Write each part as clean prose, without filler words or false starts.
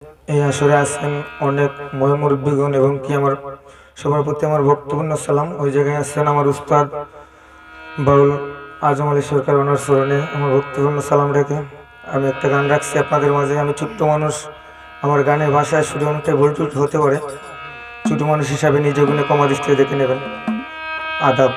এই আসরে আছেন অনেক মুরব্বীগণ এবং কি আমার সবার প্রতি আমার ভক্তিপূর্ণ সালাম। ওই জায়গায় আছেন আমার উস্তাদ বাউল আজম আলী সরকার, ওনার স্মরণে আমার ভক্তিপূর্ণ সালাম রেখে আমি একটা গান রাখছি আপনাদের মাঝে। আমি ছোট্ট মানুষ, আমার গানের ভাষায় শুধু অনেকটা ভুল টুল হতে পারে। ছোট মানুষ হিসাবে নিজে গুণে কমা দৃষ্টিতে দেখে নেবেন। আদাব।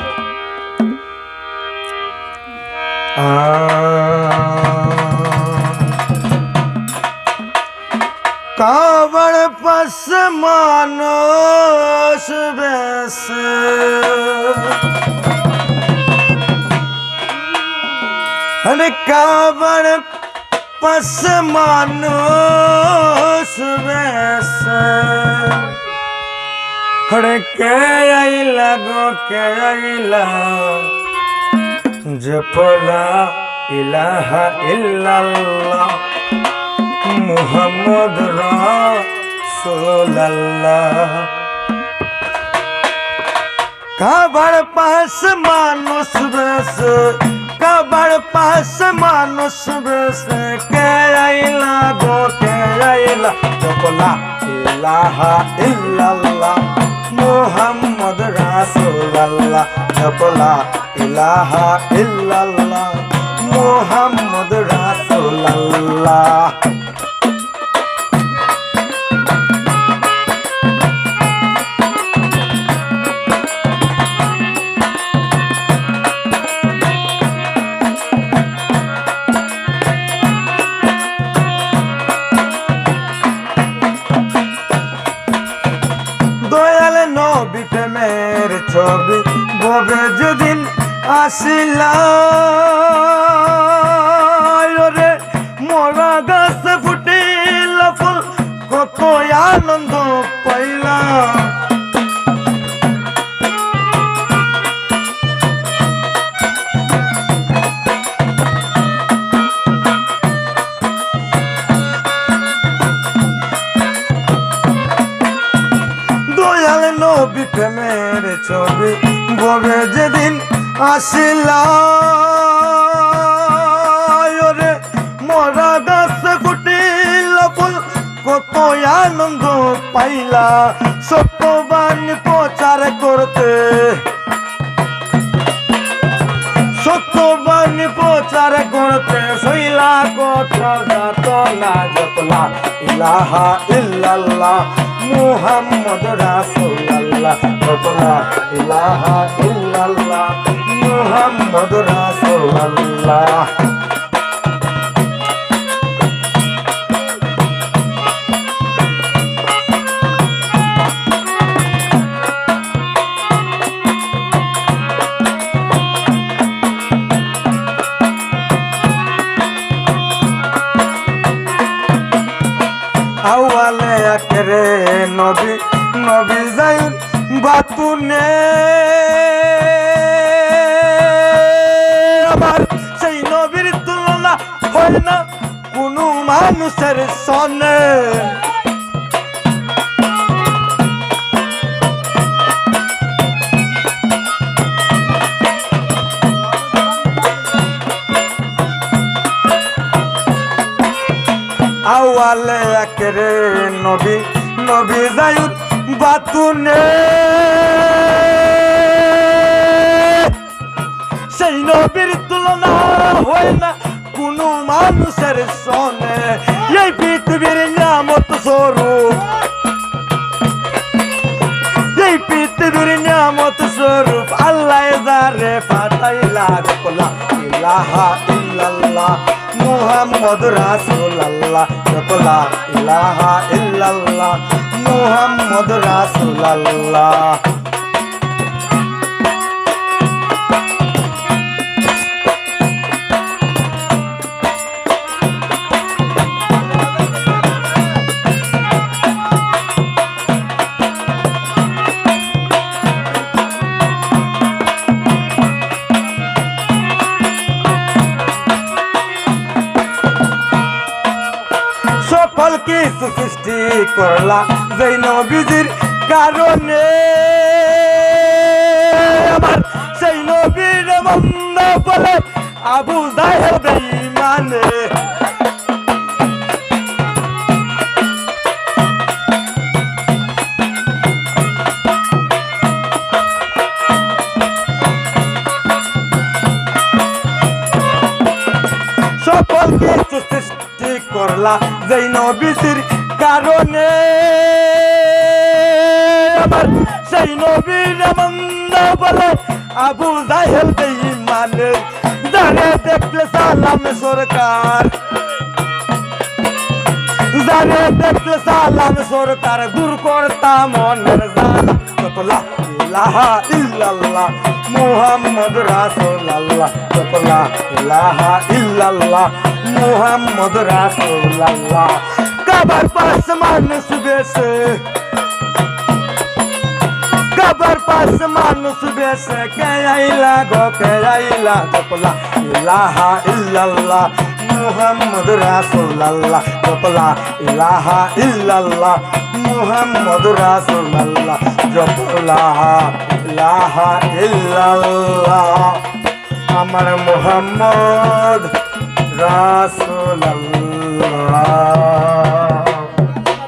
कावड़ पस मानस बेस अरे कावड़ पस मानस बेस अरे के आइला गो के आइला जपला इलाहा इल्लल्लाह मुहम्मद रसूलुल्लाह। काबड़ पास मानुष बेस, काबड़ पास मानुष बेस के आइला गो के आइला जपला इलाहा इल्लल्लाह मुहम्मद रसूलुल्लाह जपला इलाहा इल्लल्लाह मुहम्मद रसूलुल्लाह। দয়াল নবী প্রেমের ছবি ববে যেদিন আসিলা রে মোরা গাছ ফুটিল ফুল কত আনন্দ পাইলা। দয়াল নবী প্রেমের ছবি ববে যেদিন আসিলা রে মোরা গাছ ফুটিল ফুল কত আনন্দ পাইলা। সত্যবাণী প্রচার করতে, সত্যবাণী প্রচার করতে শৈলা কথা যাত না জপলা ইলাহা ইল্লাল্লাহ মুহাম্মদ রাসূলুল্লাহ জপলা ইলাহা ইল্লাল্লাহ মুহাম্মদ রাসূলুল্লাহ। আওয়ালে আখেরে নবী নবী যায়ুন বাতুনে আবার সেই নবীর তুলনা হয় না কোনো মানুষের সনে। আওয়ালে আখেরে নবী নবী যায়ুন বাতুনে সেই নবীর তুলনা হয় না কোনো মানুষের সনে। এই পৃথিবীর নিয়ামত স্বরূপ, এই পৃথিবীর নিয়ামত স্বরূপ আল্লাহ যারে পাঠাইলা জপলা ইলাহা ইল্লাল্লাহ মুহাম্মদ রাসূলুল্লাহ জপলা ইলাহা ইল্লাল্লাহ মুহাম্মদ রাসূলুল্লাহ। সকল কিছু সৃষ্টি করলা যেই নবীজির কারণে আমার সেই নবীর বন্ধ বলে আবু জাহেল বেঈমানে। আল্লাহ যেই নবীর কারণে আমার সেই নবীর মন্দ বলে আবু জাহেল বেঈমানে জানে দেখলে সালাম সরকার জানে দেখলে সালাম সরকার দূর করতা মনের জালা কত লা ইলাহা ইল্লাল্লাহ মুহাম্মদ রাসূলুল্লাহ কত লা ইলাহা ইল্লাল্লাহ মুহাম্মদ রাসূলুল্লাহ কবর পাশ মানুষ বেশে কবর পাশ মানুষ বেশে কে আইলা কত লা ইলাহা ইল্লাল্লাহ মুহাম্মদ রাসূলুল্লাহ কত লা ইলাহা ইল্লাল্লাহ মুহাম্মদ রাসূলুল্লাহ কত লা ইলাহা ইল্লাল্লাহ আমার মুহাম্মদ রাসূলুল্লাহ।